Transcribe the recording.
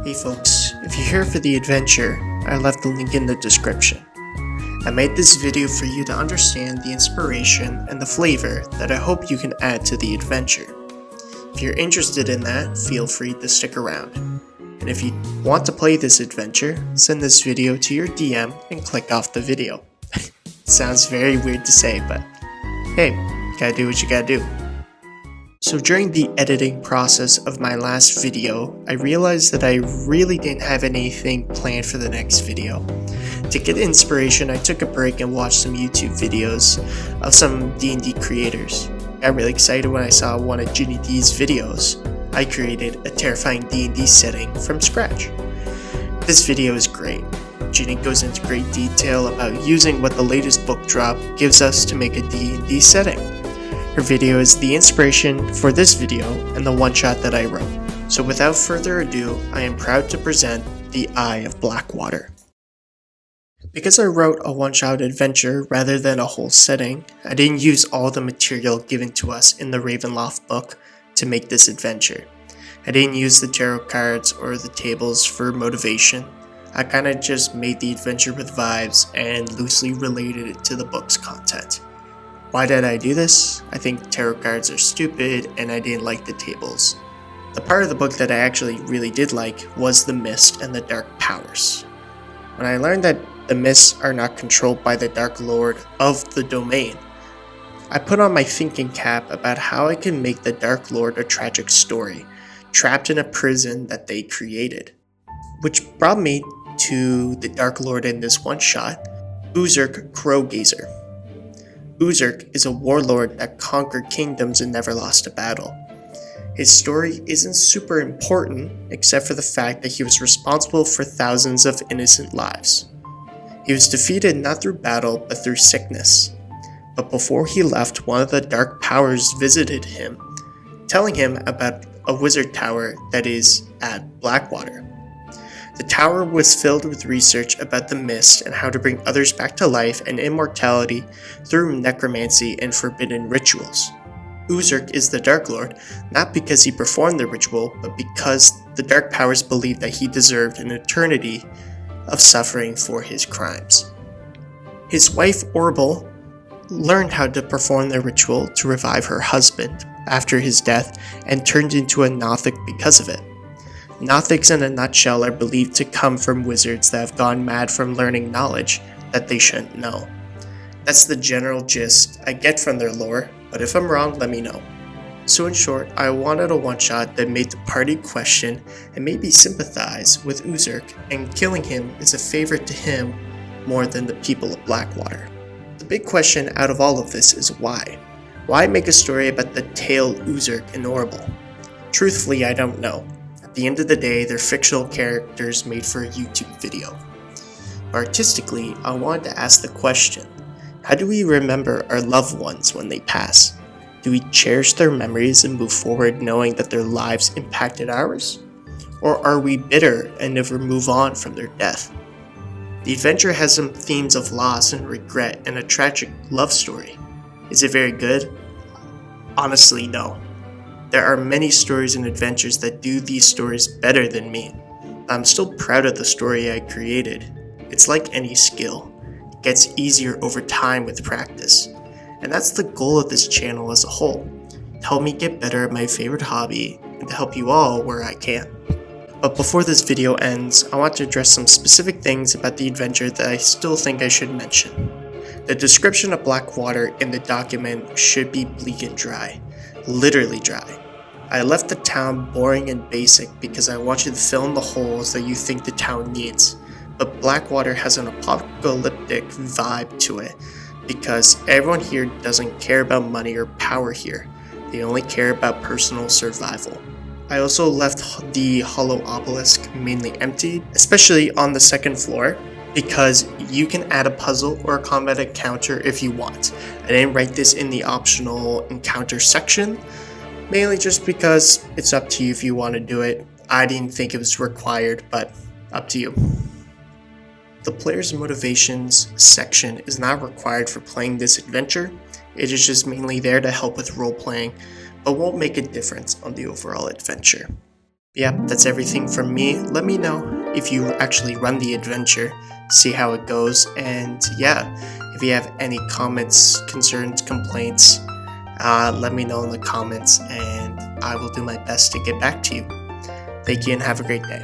Hey folks, if you're here for the adventure, I left the link in the description. I made this video for you to understand the inspiration and the flavor that I hope you can add to the adventure. If you're interested in that, feel free to stick around. And if you want to play this adventure, send this video to your DM and click off the video. Sounds very weird to say, but hey, gotta do what you gotta do. So during the editing process of my last video, I realized that I really didn't have anything planned for the next video. To get inspiration, I took a break and watched some YouTube videos of some D&D creators. I got really excited when I saw one of Ginny D's videos. I created a terrifying D&D setting from scratch. This video is great. Ginny goes into great detail about using what the latest book drop gives us to make a D&D setting. Her video is the inspiration for this video and the one-shot that I wrote. So without further ado, I am proud to present The Eye of Blackwater. Because I wrote a one-shot adventure rather than a whole setting, I didn't use all the material given to us in the Ravenloft book to make this adventure. I didn't use the tarot cards or the tables for motivation. I kinda just made the adventure with vibes and loosely related it to the book's content. Why did I do this? I think tarot cards are stupid and I didn't like the tables. The part of the book that I actually really did like was the mist and the dark powers. When I learned that the mists are not controlled by the Dark Lord of the domain, I put on my thinking cap about how I can make the Dark Lord a tragic story, trapped in a prison that they created. Which brought me to the Dark Lord in this one shot, Uzurk Crowgazer. Uzurk is a warlord that conquered kingdoms and never lost a battle. His story isn't super important except for the fact that he was responsible for thousands of innocent lives. He was defeated not through battle but through sickness. But before he left, one of the dark powers visited him, telling him about a wizard tower that is at Blackwater. The tower was filled with research about the mist and how to bring others back to life and immortality through necromancy and forbidden rituals. Uzurk is the Dark Lord, not because he performed the ritual, but because the dark powers believed that he deserved an eternity of suffering for his crimes. His wife Orble learned how to perform the ritual to revive her husband after his death and turned into a Nothic because of it. Nothics in a nutshell are believed to come from wizards that have gone mad from learning knowledge that they shouldn't know. That's the general gist I get from their lore, but if I'm wrong, let me know. So in short, I wanted a one-shot that made the party question and maybe sympathize with Uzurk, and killing him is a favor to him more than the people of Blackwater. The big question out of all of this is why? Why make a story about the tail Uzurk and Orble? Truthfully, I don't know. At the end of the day, they're fictional characters made for a YouTube video. Artistically, I wanted to ask the question, how do we remember our loved ones when they pass? Do we cherish their memories and move forward knowing that their lives impacted ours? Or are we bitter and never move on from their death? The adventure has some themes of loss and regret and a tragic love story. Is it very good? Honestly, no. There are many stories and adventures that do these stories better than me. I'm still proud of the story I created. It's like any skill. It gets easier over time with practice. And that's the goal of this channel as a whole. To help me get better at my favorite hobby and to help you all where I can. But before this video ends, I want to address some specific things about the adventure that I still think I should mention. The description of Blackwater in the document should be bleak and dry. Literally dry. I left the town boring and basic because I want you to fill in the holes that you think the town needs. But Blackwater has an apocalyptic vibe to it because everyone here doesn't care about money or power here. They only care about personal survival. I also left the hollow obelisk mainly empty, especially on the second floor, because you can add a puzzle or a combat encounter if you want. I didn't write this in the optional encounter section, mainly just because it's up to you if you want to do it. I didn't think it was required, but up to you. The player's motivations section is not required for playing this adventure. It is just mainly there to help with role playing, but won't make a difference on the overall adventure. Yep, that's everything from me. Let me know if you actually run the adventure, see how it goes, and yeah, if you have any comments, concerns, complaints, let me know in the comments, and I will do my best to get back to you. Thank you and have a great day.